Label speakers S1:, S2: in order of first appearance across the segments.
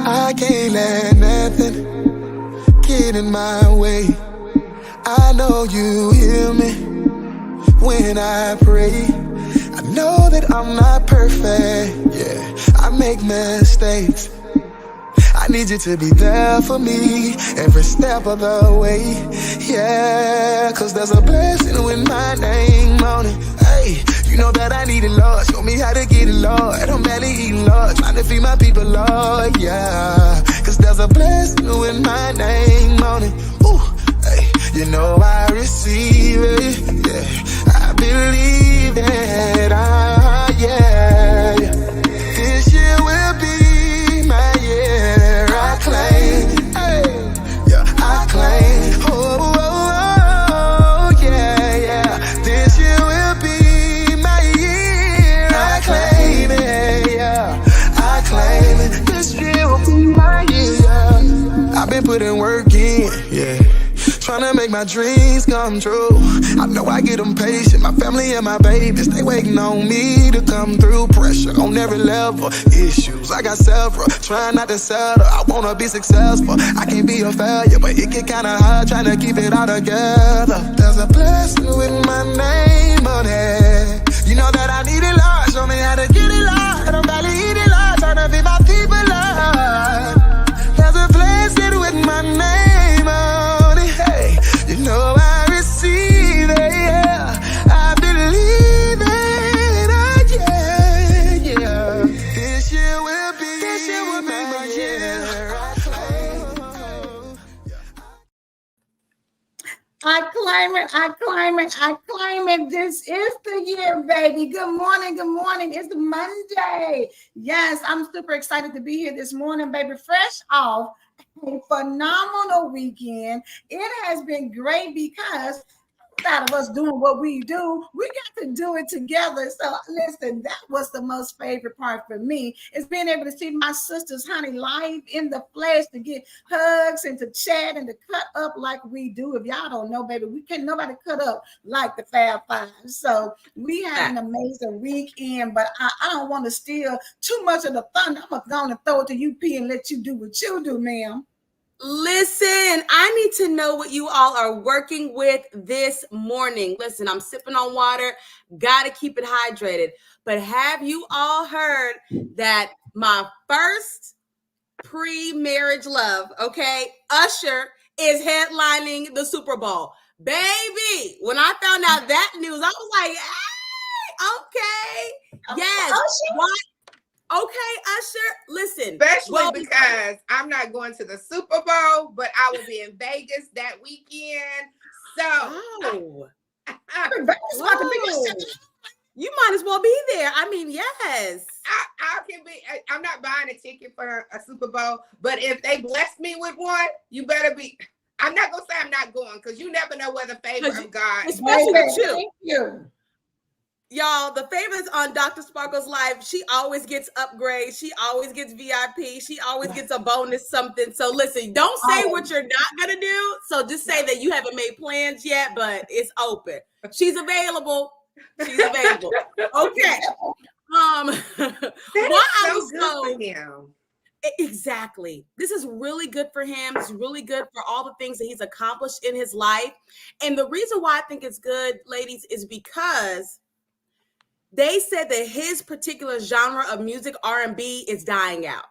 S1: I can't let nothing get in my way. I know you hear me when I pray. I know that I'm not perfect, yeah, I make mistakes. I need you to be there for me every step of the way, yeah, cause there's a blessing with my name on it. Hey, you know that I need it, Lord. Show me how to get it, Lord. I'm barely eating, Lord. Trying to feed my people, Lord, yeah, cause there's a blessing with my name on it. Ooh, hey, you know I receive it, yeah, I believe it, yeah, yeah. This year will be my year. I claim, hey, yeah, I claim. Oh, oh, oh, yeah, yeah. This year will be my year. I claim it, yeah. I claim it. This year will be my year. I've been putting work in, yeah. Tryna make my dreams come true. I know I get impatient. My family and my babies, they waiting on me to come through. Pressure on every level. Issues, I got several. Trying not to settle. I wanna be successful. I can't be a failure, but it get kinda hard trying to keep it all together. There's a blessing with my name on it. You know that I need it, Lord. Show me how to get it, Lord. I'm barely eating, Lord. Trying to feed my people, Lord. There's a blessing with my name on it. Hey, you know I receive it, yeah. I believe it, yeah, yeah. This year will be my year.
S2: I claim it, I claim it, I claim it. This is the year, baby. Good morning, good morning. It's Monday. Yes, I'm super excited to be here this morning, baby. Fresh off a phenomenal weekend. It has been great because outside of us doing what we do, we got to do it together. So listen, that was the most favorite part for me, is being able to see my sisters, honey, live in the flesh, to get hugs and to chat and to cut up like we do. If y'all don't know, baby, we can't nobody cut up like the Fab Five. So we had an amazing weekend, but I don't want to steal too much of the thunder. I'm going to throw it to you, P, and let you do what you do, ma'am.
S3: Listen, I need to know what you all are working with this morning. Listen, I'm sipping on water, got to keep it hydrated. But have you all heard that my first pre-marriage love, okay, Usher is headlining the Super Bowl? Baby, when I found out that news, I was like, hey, okay, yes.
S2: Usher?
S3: Why? Okay, Usher, listen.
S4: Especially because I'm not going to the Super Bowl, but I will be in Vegas that weekend. So,
S3: you might as well be there. I mean, yes.
S4: I can be. I'm not buying a ticket for a Super Bowl, but if they bless me with one, you better be. I'm not gonna say I'm not going, because you never know where the favor of God.
S3: Especially with you.
S2: Thank you.
S3: Y'all, the favors on Dr. Sparkle's life, she always gets upgrades. She always gets VIP. She always gets a bonus something. So listen, don't say what you're not going to do. So just say that you haven't made plans yet, but it's open. She's available. She's available. Okay. Exactly. This is really good for him. It's really good for all the things that he's accomplished in his life. And the reason why I think it's good, ladies, is because they said that his particular genre of music, R&B, is dying out.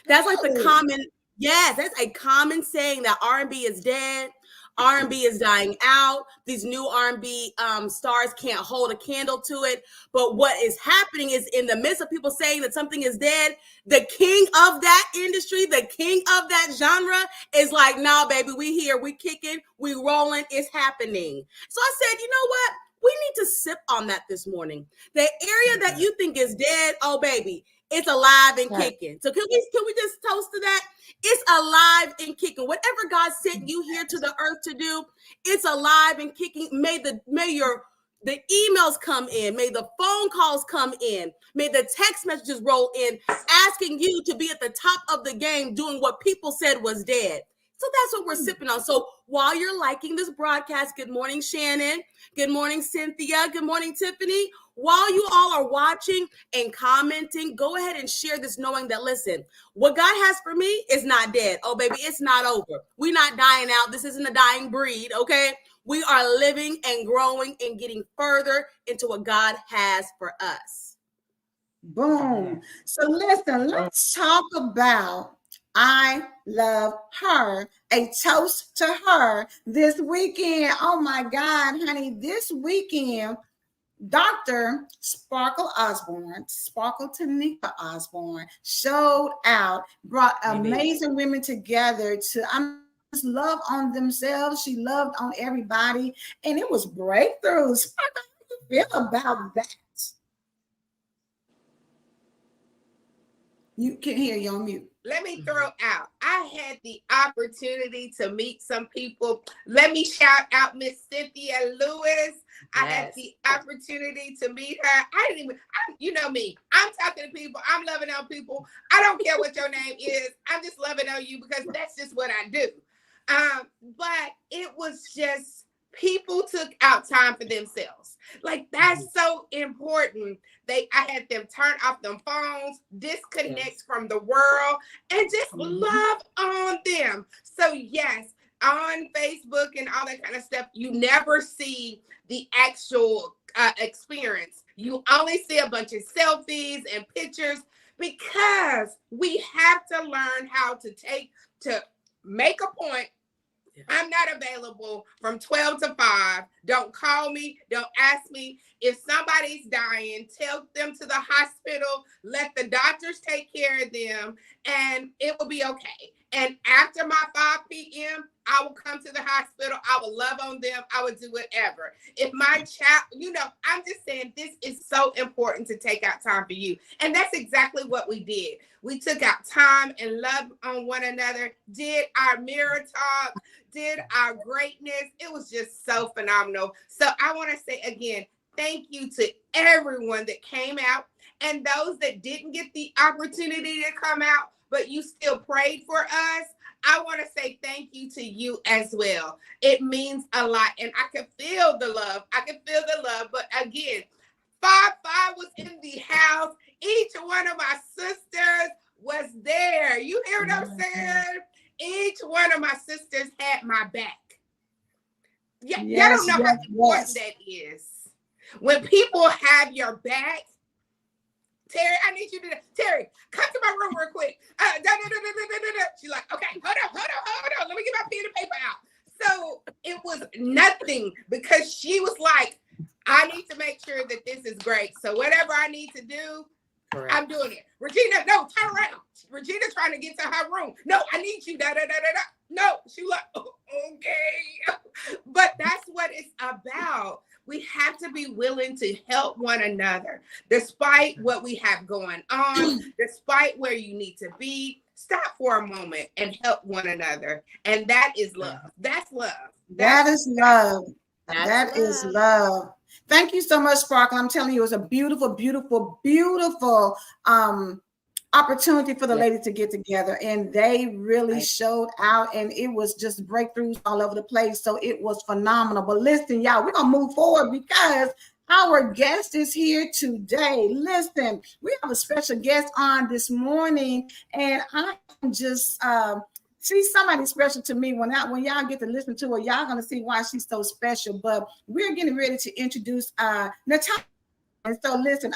S3: That's like the common, yes, that's a common saying, that R&B is dead. R&B is dying out. These new R&B stars can't hold a candle to it. But what is happening is, in the midst of people saying that something is dead, the king of that industry, the king of that genre is like, nah, baby, we here, we kicking, we rolling, it's happening. So I said, you know what? We need to sip on that this morning. The area that you think is dead, oh, baby, it's alive and kicking. So can we just toast to that? It's alive and kicking. Whatever God sent you here to the earth to do, it's alive and kicking. May the emails come in. May the phone calls come in. May the text messages roll in, asking you to be at the top of the game, doing what people said was dead. So that's what we're sipping on. So while you're liking this broadcast, good morning, Shannon. Good morning, Cynthia. Good morning, Tiffany. While you all are watching and commenting, go ahead and share this knowing that, listen, what God has for me is not dead. Oh, baby, it's not over. We're not dying out. This isn't a dying breed, okay? We are living and growing and getting further into what God has for us.
S2: Boom. So listen, let's talk about I love her, a toast to her this weekend. Oh my God, honey, this weekend, Dr. Sparkle Osborne, Sparkle Tanika Osborne, showed out, brought amazing women together to just love on themselves. She loved on everybody, and it was breakthroughs. How do you feel about that? You can hear you on mute.
S4: Let me throw out. I had the opportunity to meet some people. Let me shout out Miss Cynthia Lewis. I had the opportunity to meet her. You know me. I'm talking to people. I'm loving on people. I don't care what your name is. I'm just loving on you because that's just what I do. But it was just, people took out time for themselves. Like, that's so important. I had them turn off them phones, disconnect from the world, and just love on them. So yes, on Facebook and all that kind of stuff, you never see the actual experience. You only see a bunch of selfies and pictures, because we have to learn how to make a point. I'm not available from 12 to 5. Don't call me. Don't ask me. If somebody's dying, tell them to the hospital. Let the doctors take care of them, and it will be okay. And after my 5 p.m., I will come to the hospital. I will love on them. I will do whatever. If my child, I'm just saying, this is so important to take out time for you. And that's exactly what we did. We took out time and loved on one another, did our mirror talk, did our greatness. It was just so phenomenal. So I want to say again, thank you to everyone that came out, and those that didn't get the opportunity to come out, but you still prayed for us. I want to say thank you to you as well. It means a lot, and I can feel the love. But again, Fab Five was in the house. Each one of my sisters was there. You hear what I'm saying? Each one of my sisters had my back. Y'all don't know how important that is. When people have your back. Terry, I need you to, Terry, come to my room real quick. She's like, okay, hold on. Let me get my pen and paper out. So it was nothing, because she was like, I need to make sure that this is great. So whatever I need to do, I'm doing it. Regina, no, turn around. Regina's trying to get to her room. No, I need you. No, she like, okay. But that's what it's about. We have to be willing to help one another, despite what we have going on, despite where you need to be. Stop for a moment and help one another. And that is love. That's love.
S2: That is love. That is love. Thank you so much, Sparkle. I'm telling you, it was a beautiful, beautiful, beautiful opportunity for the ladies to get together, and they really showed out, and it was just breakthroughs all over the place. So it was phenomenal. But listen, y'all, we're gonna move forward because our guest is here today. Listen, we have a special guest on this morning, and I am just she's somebody special to me. When y'all get to listen to her, y'all gonna see why she's so special. But we're getting ready to introduce Natashah. And so listen,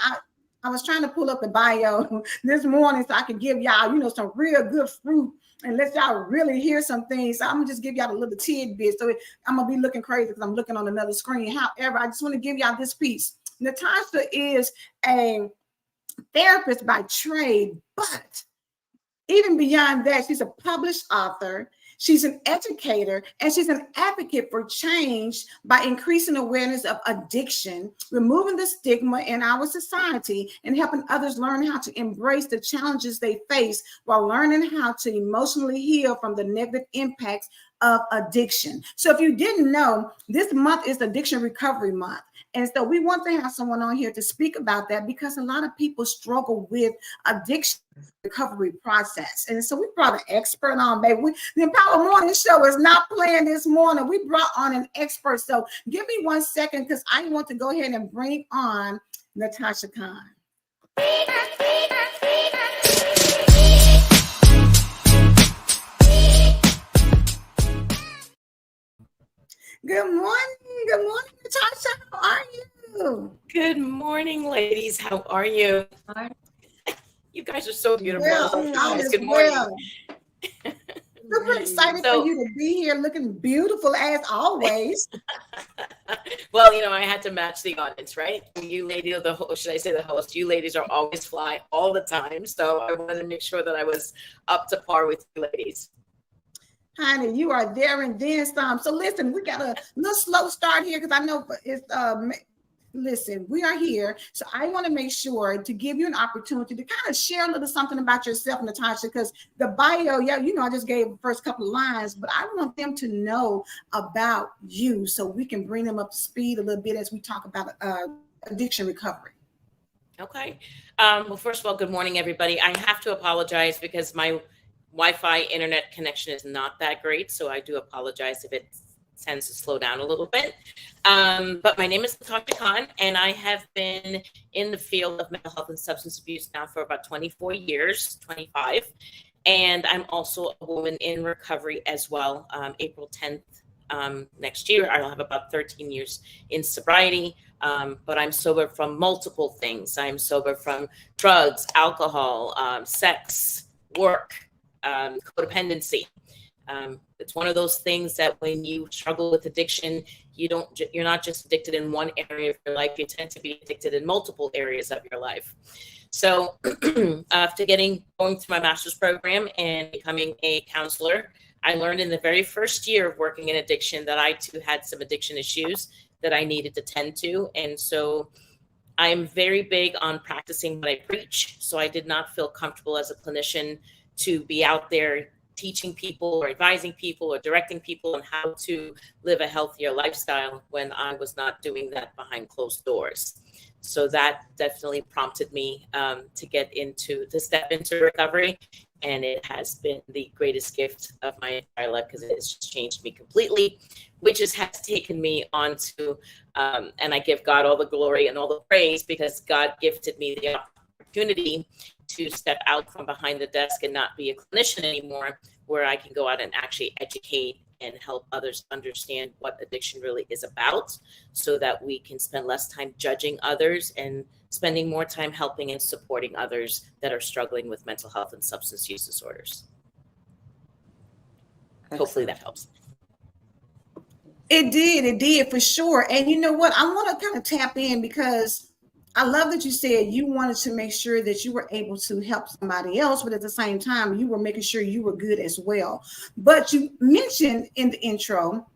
S2: I was trying to pull up the bio this morning so I could give y'all, some real good fruit and let y'all really hear some things. So I'm gonna just give y'all a little tidbit. So I'm gonna be looking crazy because I'm looking on another screen. However, I just want to give y'all this piece. Natashah is a therapist by trade, but even beyond that, she's a published author. She's an educator, and she's an advocate for change by increasing awareness of addiction, removing the stigma in our society, and helping others learn how to embrace the challenges they face while learning how to emotionally heal from the negative impacts of addiction. So if you didn't know, this month is Addiction Recovery Month. And so we want to have someone on here to speak about that because a lot of people struggle with addiction recovery process. And so we brought an expert on, baby. The Empower Morning Show is not playing this morning. We brought on an expert. So give me 1 second because I want to go ahead and bring on Natashah Khan. Good morning, Natashah. How are you?
S5: Good morning, ladies. How are you? You guys are so beautiful. Good morning.
S2: Super excited for you to be here, looking beautiful as always.
S5: Well, you know, I had to match the audience, right? You ladies are the host. Should I say the host? You ladies are always fly all the time. So I wanted to make sure that I was up to par with you ladies.
S2: Honey, you are there and then some. So listen, we got a little slow start here because I know it's listen, we are here. So I want to make sure to give you an opportunity to kind of share a little something about yourself, Natashah, because the bio, yeah, you know, I just gave the first couple of lines, but I want them to know about you so we can bring them up to speed a little bit as we talk about addiction recovery.
S5: Okay. Well, first of all, good morning, everybody. I have to apologize because my Wi-Fi internet connection is not that great, so I do apologize if it tends to slow down a little bit. But my name is Natashah Khan, and I have been in the field of mental health and substance abuse now for about 24 years, 25. And I'm also a woman in recovery as well. April 10th next year, I'll have about 13 years in sobriety. But I'm sober from multiple things. I'm sober from drugs, alcohol, sex, work, codependency. It's one of those things that when you struggle with addiction, you're not just addicted in one area of your life. You tend to be addicted in multiple areas of your life. So after going through my master's program and becoming a counselor, I learned in the very first year of working in addiction that I too had some addiction issues that I needed to tend to. And so I'm very big on practicing what I preach. So I did not feel comfortable as a clinician to be out there teaching people or advising people or directing people on how to live a healthier lifestyle when I was not doing that behind closed doors. So that definitely prompted me to step into recovery. And it has been the greatest gift of my entire life because it has changed me completely, which has taken me onto, and I give God all the glory and all the praise because God gifted me the opportunity to step out from behind the desk and not be a clinician anymore, where I can go out and actually educate and help others understand what addiction really is about so that we can spend less time judging others and spending more time helping and supporting others that are struggling with mental health and substance use disorders. Excellent. Hopefully that helps.
S2: It did for sure. And you know what? I want to kind of tap in because I love that you said you wanted to make sure that you were able to help somebody else, but at the same time, you were making sure you were good as well. But you mentioned in the intro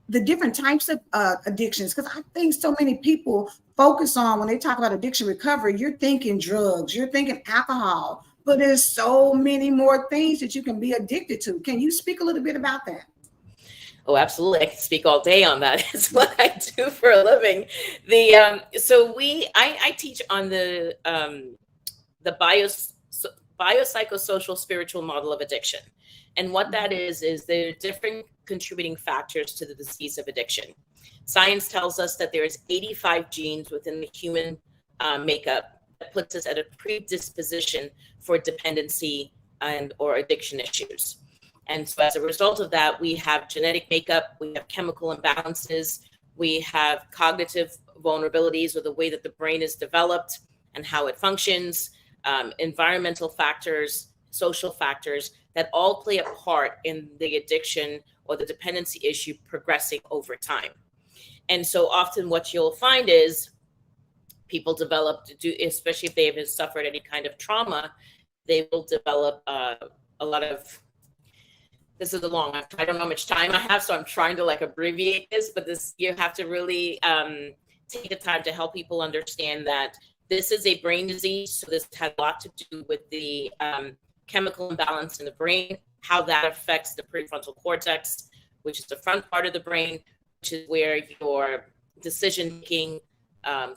S2: the different types of addictions, because I think so many people focus on when they talk about addiction recovery, you're thinking drugs, you're thinking alcohol, but there's so many more things that you can be addicted to. Can you speak a little bit about that?
S5: Oh, absolutely. I can speak all day on that. It's what I do for a living. I teach on the biopsychosocial spiritual model of addiction. And what that is there are different contributing factors to the disease of addiction. Science tells us that there's 85 genes within the human makeup that puts us at a predisposition for dependency and or addiction issues. And so as a result of that, we have genetic makeup, we have chemical imbalances, we have cognitive vulnerabilities or the way that the brain is developed and how it functions, environmental factors, social factors that all play a part in the addiction or the dependency issue progressing over time. And so often what you'll find is people develop, especially if they have suffered any kind of trauma, they will develop a lot of, this is a long, I don't know how much time I have, so I'm trying to abbreviate this, but you have to really take the time to help people understand that this is a brain disease. So this has a lot to do with the chemical imbalance in the brain, how that affects the prefrontal cortex, which is the front part of the brain, which is where your decision making,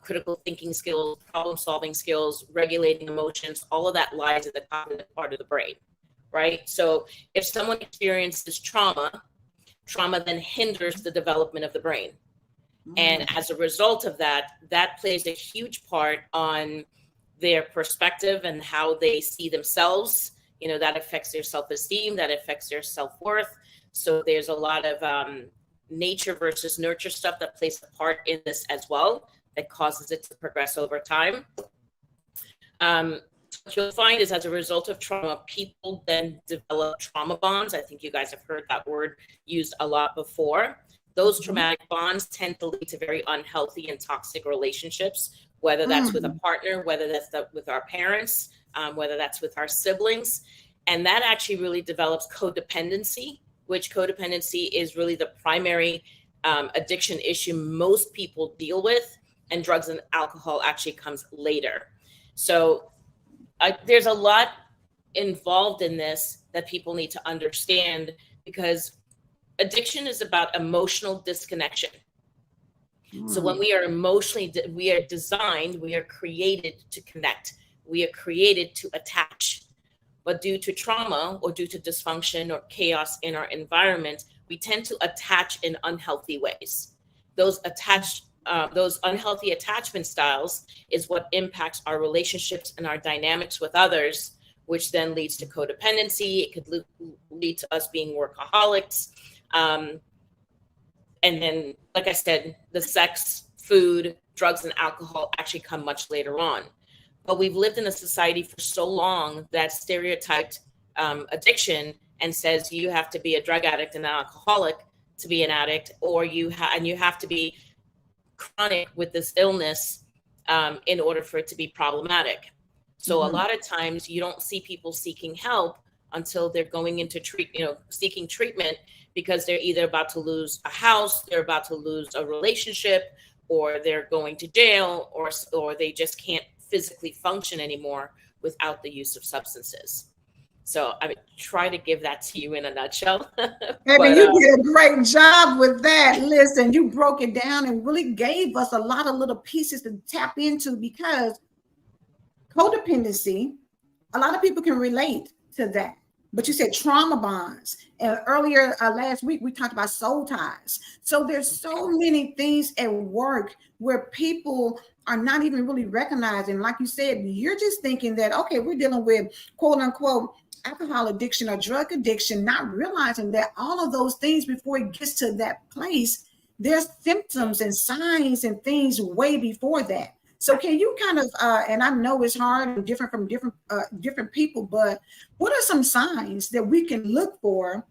S5: critical thinking skills, problem solving skills, regulating emotions, all of that lies in the cognitive part of the brain, right? So if someone experiences trauma then hinders the development of the brain. And as a result of that, that plays a huge part on their perspective and how they see themselves. That affects their self-esteem, that affects their self-worth. So there's a lot of nature versus nurture stuff that plays a part in this as well, that causes it to progress over time. What you'll find is, as a result of trauma, people then develop trauma bonds. I think you guys have heard that word used a lot before. Those traumatic bonds tend to lead to very unhealthy and toxic relationships, whether that's with a partner, whether that's with our parents, whether that's with our siblings. And that actually really develops codependency, which codependency is really the primary addiction issue most people deal with, and drugs and alcohol actually comes later. So there's a lot involved in this that people need to understand, because addiction is about emotional disconnection. So when we are we are designed, we are created to connect. We are created to attach. But due to trauma or due to dysfunction or chaos in our environment, we tend to attach in unhealthy ways. Those unhealthy attachment styles is what impacts our relationships and our dynamics with others, which then leads to codependency. It could lead to us being workaholics. And then, like I said, the sex, food, drugs, and alcohol actually come much later on. But we've lived in a society for so long that stereotyped addiction and says you have to be a drug addict and an alcoholic to be an addict, or you have to be chronic with this illness in order for it to be problematic. So a lot of times you don't see people seeking help until they're going into seeking treatment, because they're either about to lose a house, they're about to lose a relationship, or they're going to jail, or they just can't physically function anymore without the use of substances. So I would try to give that to you in a nutshell.
S2: Baby, you did a great job with that. Listen, you broke it down and really gave us a lot of little pieces to tap into, because codependency, a lot of people can relate to that. But you said trauma bonds. And earlier last week, we talked about soul ties. So there's so many things at work where people are not even really recognizing. Like you said, you're just thinking that, okay, we're dealing with quote unquote alcohol addiction or drug addiction, not realizing that all of those things, before it gets to that place, there's symptoms and signs and things way before that. So can you kind of, and I know it's hard and different from different people, but what are some signs that we can look for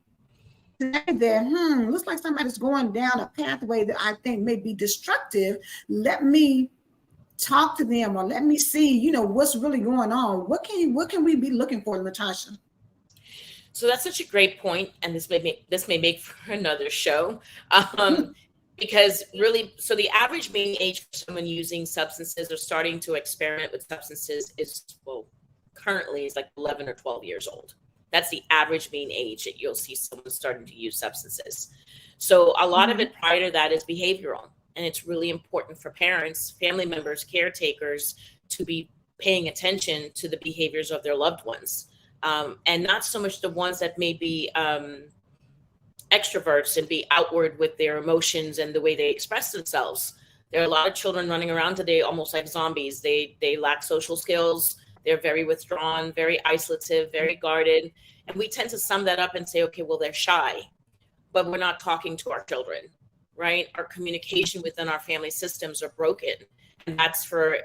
S2: that, looks like somebody's going down a pathway that I think may be destructive? Let me talk to them, or let me see, what's really going on. What can we be looking for, Natashah?
S5: So that's such a great point, and this may make for another show. Because really, so the average mean age for someone using substances or starting to experiment with substances is, currently is like 11 or 12 years old. That's the average mean age that you'll see someone starting to use substances. So a lot of it prior to that is behavioral. And it's really important for parents, family members, caretakers to be paying attention to the behaviors of their loved ones. And not so much the ones that may be extroverts and be outward with their emotions and the way they express themselves. There are a lot of children running around today almost like zombies. They lack social skills. They're very withdrawn, very isolative, very guarded. And we tend to sum that up and say, okay, well, they're shy, but we're not talking to our children, right? Our communication within our family systems are broken. And that's for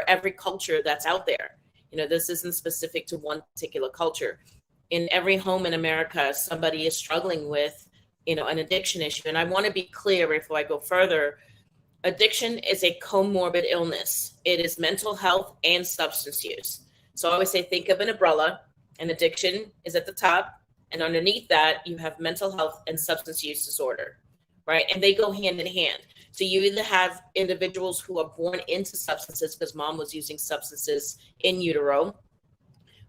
S5: every culture that's out there. This isn't specific to one particular culture. In every home in America, somebody is struggling with an addiction issue. And I want to be clear before I go further. Addiction is a comorbid illness. It is mental health and substance use. So I always say, think of an umbrella, and addiction is at the top. And underneath that, you have mental health and substance use disorder, right? And they go hand in hand. So you either have individuals who are born into substances because mom was using substances in utero,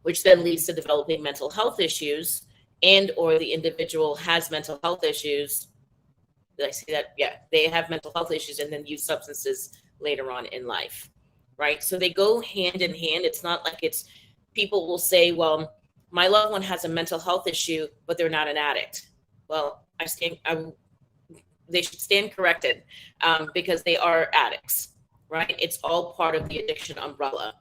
S5: which then leads to developing mental health issues, and or the individual has mental health issues Did I say that? Yeah, they have mental health issues and then use substances later on in life, right? So they go hand in hand. It's not like it's people will say, well, my loved one has a mental health issue, but they're not an addict. Well, they should stand corrected because they are addicts, right? It's all part of the addiction umbrella.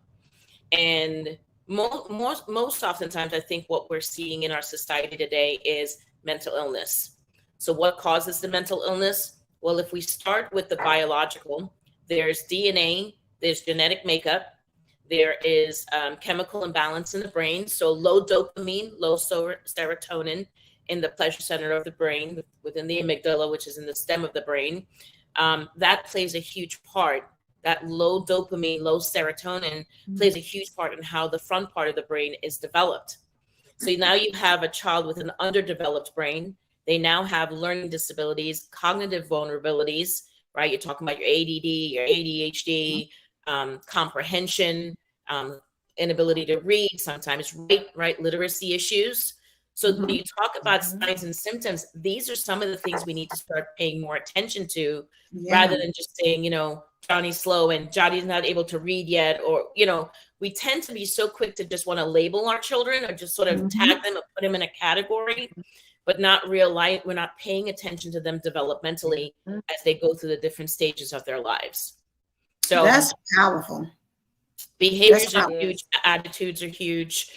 S5: And most oftentimes, I think what we're seeing in our society today is mental illness. So what causes the mental illness? Well, if we start with the biological, there's DNA, there's genetic makeup, there is chemical imbalance in the brain. So low dopamine, low serotonin in the pleasure center of the brain within the amygdala, which is in the stem of the brain. That plays a huge part. That low dopamine, low serotonin plays a huge part in how the front part of the brain is developed. So now you have a child with an underdeveloped brain. They now have learning disabilities, cognitive vulnerabilities, right? You're talking about your ADD, your ADHD, comprehension, inability to read, sometimes write, literacy issues. So when you talk about signs and symptoms, these are some of the things we need to start paying more attention to, rather than just saying, Johnny's slow and Johnny's not able to read yet. Or, we tend to be so quick to just want to label our children or just sort of tag them and put them in a category, but not realize we're not paying attention to them developmentally as they go through the different stages of their lives. So
S2: that's powerful.
S5: Behaviors are huge. Attitudes are huge.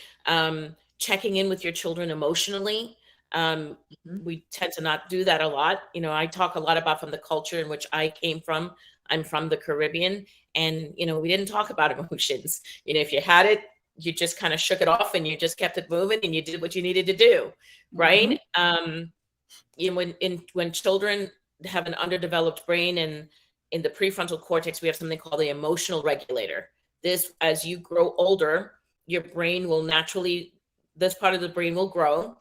S5: Checking in with your children emotionally. We tend to not do that a lot. I talk a lot about from the culture in which I came from. I'm from the Caribbean, and, we didn't talk about emotions. If you had it, you just kind of shook it off and you just kept it moving and you did what you needed to do. Right. When children have an underdeveloped brain, and in the prefrontal cortex, we have something called the emotional regulator. This, as you grow older, your brain will this part of the brain will grow.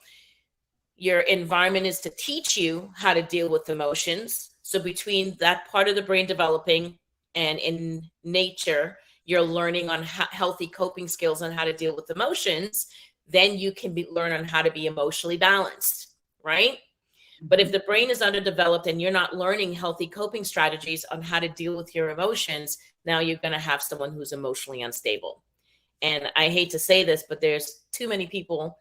S5: Your environment is to teach you how to deal with emotions. So between that part of the brain developing and in nature, you're learning on healthy coping skills on how to deal with emotions, then you can learn on how to be emotionally balanced, right? But if the brain is underdeveloped and you're not learning healthy coping strategies on how to deal with your emotions, now you're going to have someone who's emotionally unstable. And I hate to say this, but there's too many people,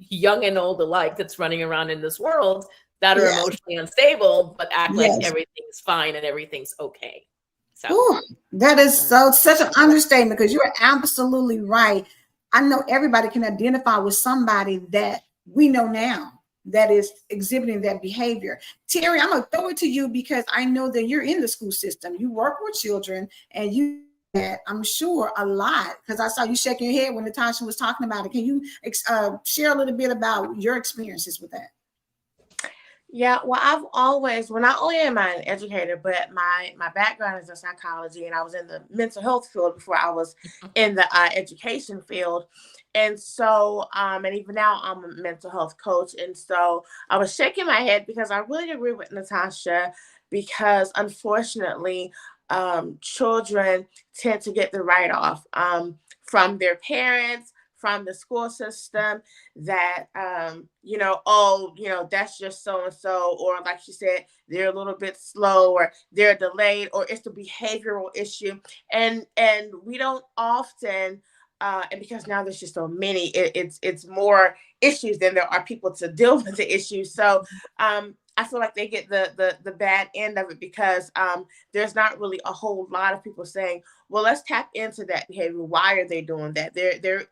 S5: young and old alike, that's running around in this world that are emotionally unstable, but act like everything's fine and everything's okay. So
S2: that is such an understatement, because you're absolutely right. I know everybody can identify with somebody that we know now that is exhibiting that behavior. Terry, I'm going to throw it to you because I know that you're in the school system. You work with children, and I'm sure a lot, because I saw you shaking your head when Natashah was talking about it. Can you share a little bit about your experiences with that?
S6: Yeah, well, I've always, well, not only am I an educator, but my background is in psychology, and I was in the mental health field before I was in the education field. And so, and even now I'm a mental health coach. And so I was shaking my head because I really agree with Natashah, because unfortunately, children tend to get the write-off from their parents, from the school system, that, that's just so-and-so, or like she said, they're a little bit slow, or they're delayed, or it's the behavioral issue. And we don't often, and because now there's just so many, it's more issues than there are people to deal with the issues. So I feel like they get the bad end of it, because there's not really a whole lot of people saying, well, let's tap into that behavior. Why are they doing that?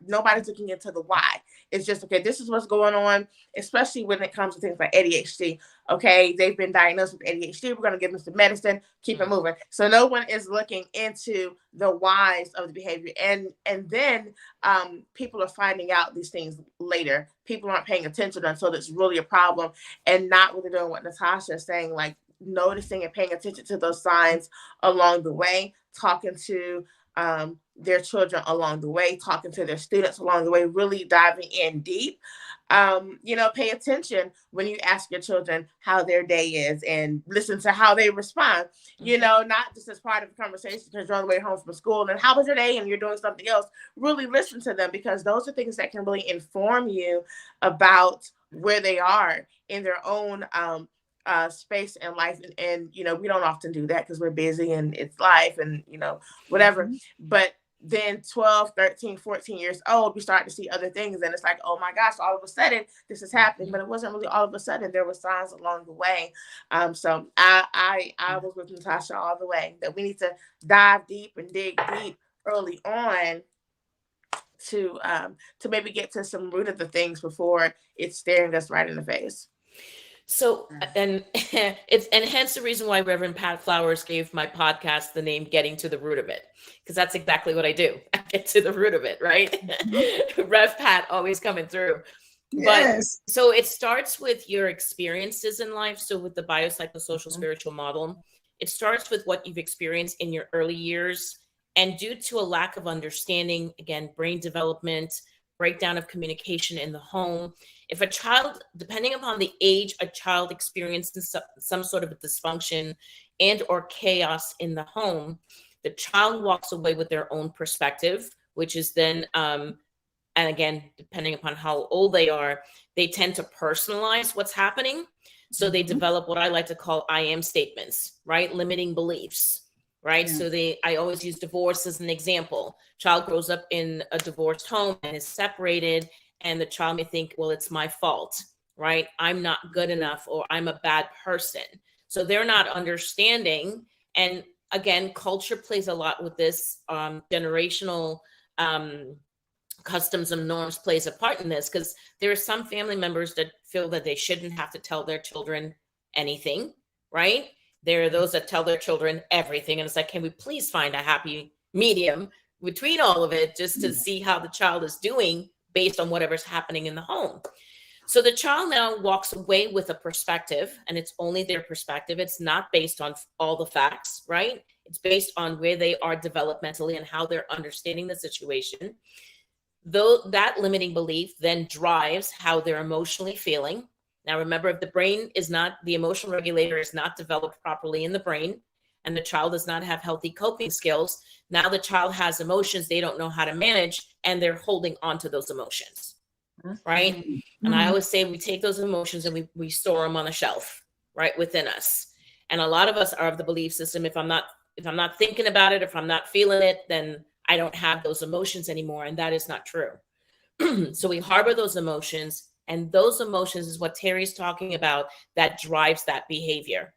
S6: Nobody's looking into the why. It's just, okay, this is what's going on, especially when it comes to things like ADHD. Okay, they've been diagnosed with ADHD. We're going to give them some medicine, keep it moving. So no one is looking into the whys of the behavior. And then people are finding out these things later. People aren't paying attention until it's really a problem, and not really doing what Natashah is saying, like noticing and paying attention to those signs along the way, talking to their children along the way, talking to their students along the way, really diving in deep. Pay attention when you ask your children how their day is, and listen to how they respond, not just as part of the conversation because you're on the way home from school and how was your day and you're doing something else. Really listen to them, because those are things that can really inform you about where they are in their own space in life, and you know, we don't often do that because we're busy and it's life and, you know, whatever. But then 12, 13, 14 years old, we start to see other things, and it's like, oh my gosh, all of a sudden this is happening. But it wasn't really all of a sudden. There were signs along the way. So I was with Natashah all the way, that we need to dive deep and dig deep early on to maybe get to some root of the things before it's staring us right in the face.
S5: So, and hence the reason why Reverend Pat Flowers gave my podcast the name Getting to the Root of It, because that's exactly what I do. I get to the root of it, right? Rev Pat always coming through.
S2: Yes.
S5: But so it starts with your experiences in life. So with the biopsychosocial spiritual model, it starts with what you've experienced in your early years. And due to a lack of understanding, again, brain development, breakdown of communication in the home, if a child, depending upon the age, a child experiences some sort of a dysfunction and or chaos in the home, the child walks away with their own perspective, which is then, and again, depending upon how old they are, they tend to personalize what's happening. So they develop what I like to call I am statements, right? Limiting beliefs. Right. Yeah. So I always use divorce as an example. Child grows up in a divorced home and is separated, and the child may think, well, it's my fault, right? I'm not good enough, or I'm a bad person. So they're not understanding. And again, culture plays a lot with this. Generational customs and norms plays a part in this, because there are some family members that feel that they shouldn't have to tell their children anything, right? There are those that tell their children everything. And it's like, can we please find a happy medium between all of it, just to see how the child is doing based on whatever's happening in the home. So the child now walks away with a perspective, and it's only their perspective. It's not based on all the facts, right? It's based on where they are developmentally and how they're understanding the situation. Though that limiting belief then drives how they're emotionally feeling. Now, remember, if the brain is not, the emotional regulator is not developed properly in the brain, and the child does not have healthy coping skills, now the child has emotions they don't know how to manage, and they're holding on to those emotions, right? And I always say we take those emotions and we store them on a shelf, right, within us. And a lot of us are of the belief system, if I'm not thinking about it, if I'm not feeling it, then I don't have those emotions anymore. And that is not true. So we harbor those emotions, and those emotions is what Terry's talking about, that drives that behavior.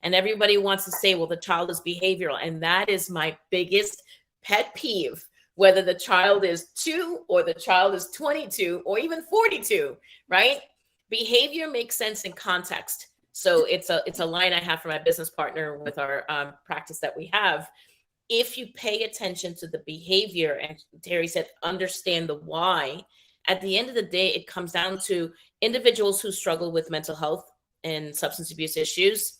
S5: And everybody wants to say, well, the child is behavioral. And that is my biggest pet peeve, whether the child is 2 or the child is 22 or even 42, right? Behavior makes sense in context. So it's a line I have for my business partner with our practice that we have. If you pay attention to the behavior, and Terry said, understand the why, at the end of the day, it comes down to individuals who struggle with mental health and substance abuse issues,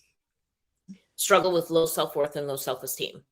S5: struggle with low self-worth and low self-esteem,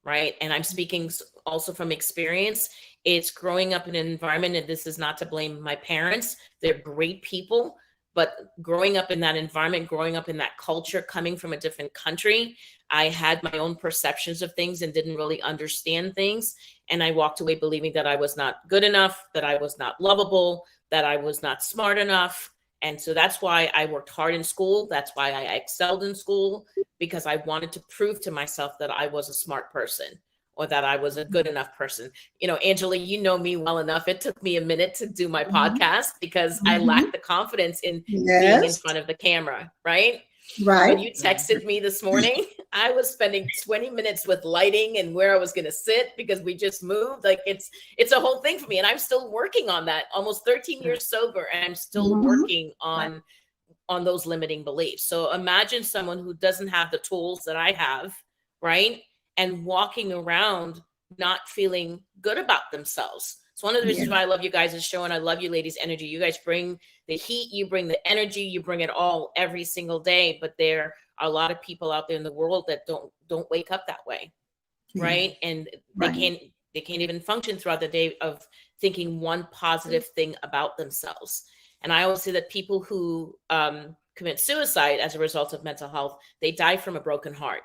S5: right? And I'm speaking also from experience. It's growing up in an environment, and this is not to blame my parents. They're great people, but growing up in that environment, growing up in that culture, coming from a different country, I had my own perceptions of things and didn't really understand things. And I walked away believing that I was not good enough, that I was not lovable, that I was not smart enough. And so that's why I worked hard in school. That's why I excelled in school, because I wanted to prove to myself that I was a smart person, or that I was a good enough person. You know, Angela, you know me well enough. It took me a minute to do my podcast because I lacked the confidence in being in front of the camera, right?
S2: Right.
S5: When you texted me this morning, I was spending 20 minutes with lighting and where I was going to sit, because we just moved. Like it's a whole thing for me. And I'm still working on that, almost 13 years sober. And I'm still working on those limiting beliefs. So imagine someone who doesn't have the tools that I have, right? And walking around not feeling good about themselves. It's one of the reasons why I love you guys' show, and I love you ladies' energy. You guys bring the heat, you bring the energy, you bring it all every single day. But there are a lot of people out there in the world that don't wake up that way, right? And they can't even function throughout the day of thinking one positive thing about themselves. And I always say that people who commit suicide as a result of mental health, they die from a broken heart.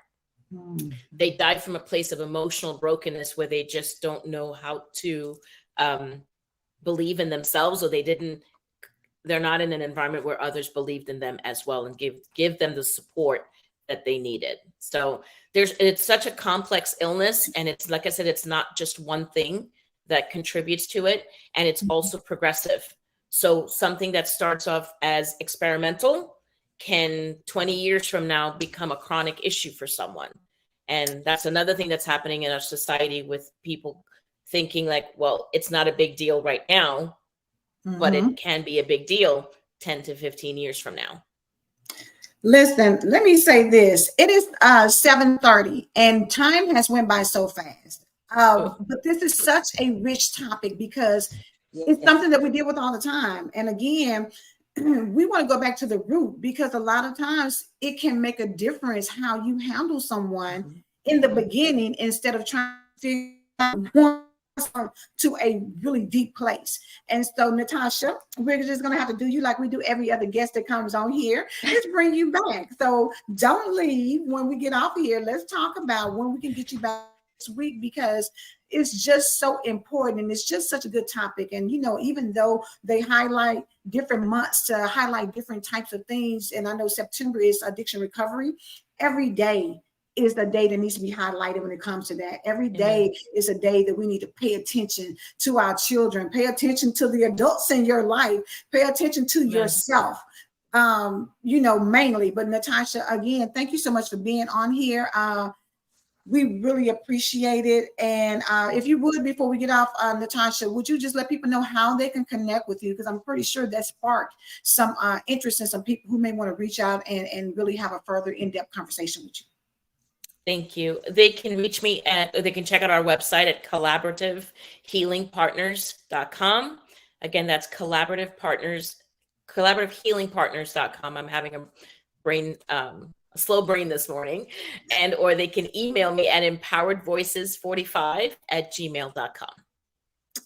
S5: They die from a place of emotional brokenness where they just don't know how to believe in themselves, or they didn't they're not in an environment where others believed in them as well and give them the support that they needed. So it's such a complex illness, and it's, like I said, it's not just one thing that contributes to it, and it's also progressive. So something that starts off as experimental can 20 years from now become a chronic issue for someone. And that's another thing that's happening in our society, with people thinking like, well, it's not a big deal right now, but it can be a big deal 10 to 15 years from now.
S2: Listen, let me say this. It is 7:30 and time has went by so fast. But this is such a rich topic because it's something that we deal with all the time. And again, we want to go back to the root, because a lot of times it can make a difference how you handle someone in the beginning, instead of trying to figure out to a really deep place. And so, Natashah, we're just going to have to do you like we do every other guest that comes on here. Let's bring you back. So don't leave when we get off here. Let's talk about when we can get you back this week, because it's just so important and it's just such a good topic. And, you know, even though they highlight different months to highlight different types of things, and I know September is addiction recovery, every day is the day that needs to be highlighted when it comes to that. Every day is a day that we need to pay attention to our children, pay attention to the adults in your life, pay attention to yourself, you know, mainly. But Natashah, again, thank you so much for being on here. We really appreciate it. And if you would, before we get off, Natashah, would you just let people know how they can connect with you? Because I'm pretty sure that sparked some interest in some people who may want to reach out and really have a further in-depth conversation with you.
S5: Thank you. They can reach me they can check out our website at collaborativehealingpartners.com. Again, that's collaborativehealingpartners.com. I'm having a slow brain this morning. Or they can email me at empoweredvoices45@gmail.com.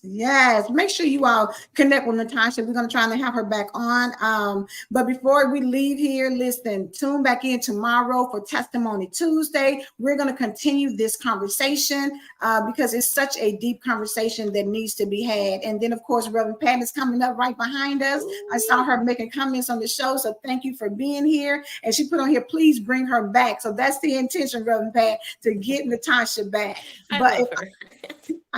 S2: Yes, make sure you all connect with Natashah. We're going to try and have her back on. But before we leave here, listen, tune back in tomorrow for Testimony Tuesday. We're going to continue this conversation because it's such a deep conversation that needs to be had. And then, of course, Reverend Pat is coming up right behind us. I saw her making comments on the show, so thank you for being here. And she put on here, please bring her back. So that's the intention, Reverend Pat, to get Natashah back.
S5: I love her.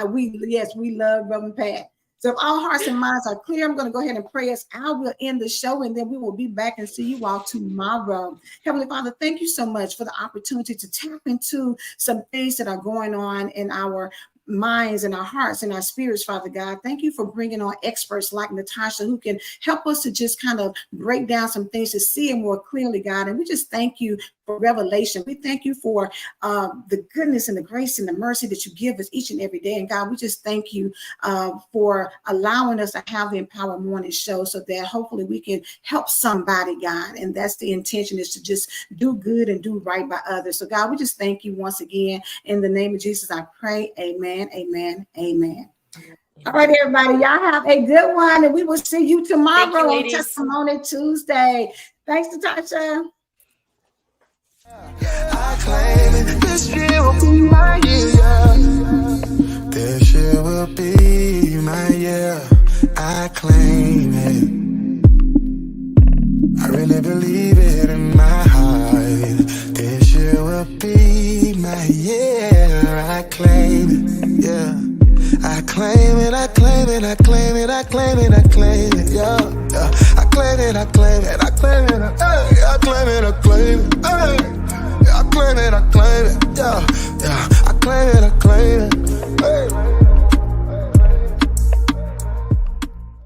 S2: We love Reverend Pat. So if all hearts and minds are clear, I'm going to go ahead and pray us out. We'll end the show, and then we will be back and see you all tomorrow. Heavenly Father, thank you so much for the opportunity to tap into some things that are going on in our minds and our hearts and our spirits, Father God. Thank you for bringing on experts like Natashah who can help us to just kind of break down some things to see it more clearly, God. And we just thank you for revelation. We thank you for the goodness and the grace and the mercy that you give us each and every day. And God, we just thank you for allowing us to have the Empower Morning Show so that hopefully we can help somebody, God. And that's the intention, is to just do good and do right by others. So God, we just thank you once again. In the name of Jesus, I pray. Amen, amen, amen. All right, everybody, y'all have a good one, and we will see you tomorrow on Testimony Tuesday. Thanks, Natashah.
S1: I claim it, this year will be my year. This year will be my year. I claim it. I really believe it in my heart. This year will be my year. I claim it, yeah. I claim it, I claim it, I claim it, I claim it, I claim it, yeah, yeah. I claim it, I claim it, I claim it, hey, I claim it, I claim it, hey. Yeah, I claim it, I claim it, yeah, yeah. I claim it, I claim it, hey.